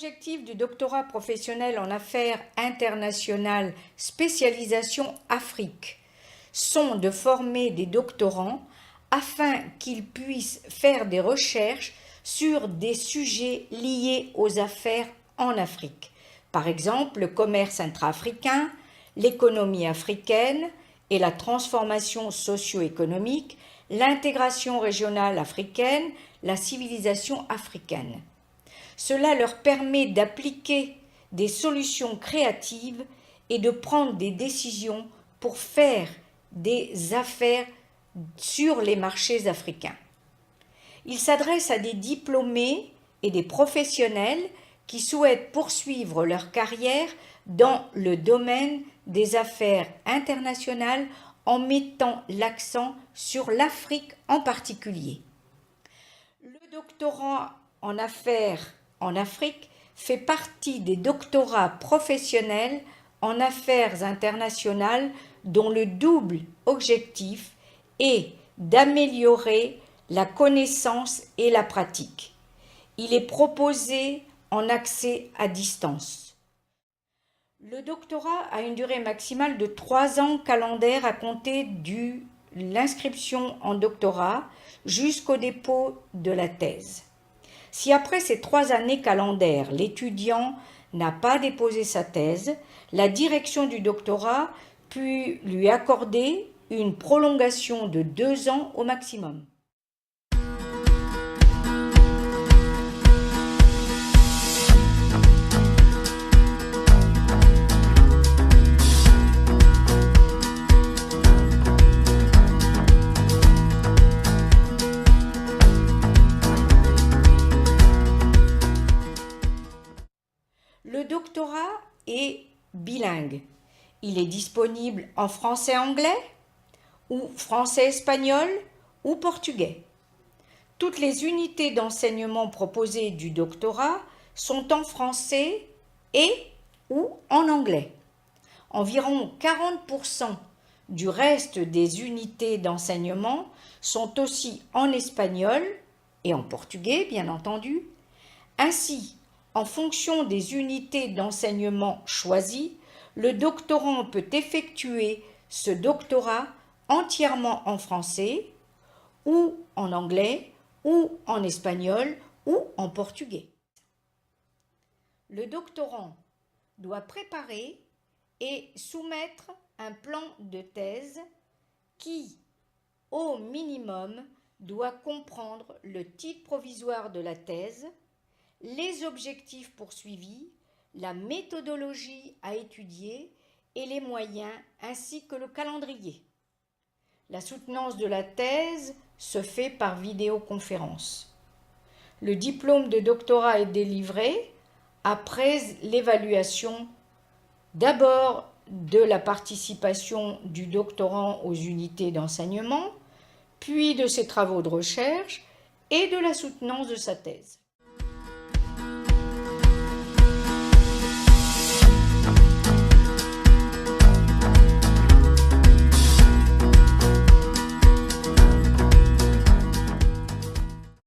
objectifs du doctorat professionnel en affaires internationales spécialisation Afrique sont de former des doctorants afin qu'ils puissent faire des recherches sur des sujets liés aux affaires en Afrique. Par exemple, le commerce intra-africain, l'économie africaine et la transformation socio-économique, l'intégration régionale africaine, la civilisation africaine. Cela leur permet d'appliquer des solutions créatives et de prendre des décisions pour faire des affaires sur les marchés africains. Il s'adresse à des diplômés et des professionnels qui souhaitent poursuivre leur carrière dans le domaine des affaires internationales en mettant l'accent sur l'Afrique en particulier. Le doctorat en affaires en Afrique fait partie des doctorats professionnels en affaires internationales dont le double objectif est d'améliorer la connaissance et la pratique. Il est proposé en accès à distance. Le doctorat a une durée maximale de 3 ans calendaires à compter de l'inscription en doctorat jusqu'au dépôt de la thèse. Si après ces 3 années calendaires, l'étudiant n'a pas déposé sa thèse, la direction du doctorat peut lui accorder une prolongation de 2 ans au maximum. Le doctorat est bilingue. Il est disponible en français-anglais ou français-espagnol ou portugais. Toutes les unités d'enseignement proposées du doctorat sont en français et ou en anglais. Environ 40% du reste des unités d'enseignement sont aussi en espagnol et en portugais, bien entendu. Ainsi, en fonction des unités d'enseignement choisies, le doctorant peut effectuer ce doctorat entièrement en français ou en anglais ou en espagnol ou en portugais. Le doctorant doit préparer et soumettre un plan de thèse qui, au minimum, doit comprendre le titre provisoire de la thèse, les objectifs poursuivis, la méthodologie à étudier et les moyens ainsi que le calendrier. La soutenance de la thèse se fait par vidéoconférence. Le diplôme de doctorat est délivré après l'évaluation d'abord de la participation du doctorant aux unités d'enseignement, puis de ses travaux de recherche et de la soutenance de sa thèse.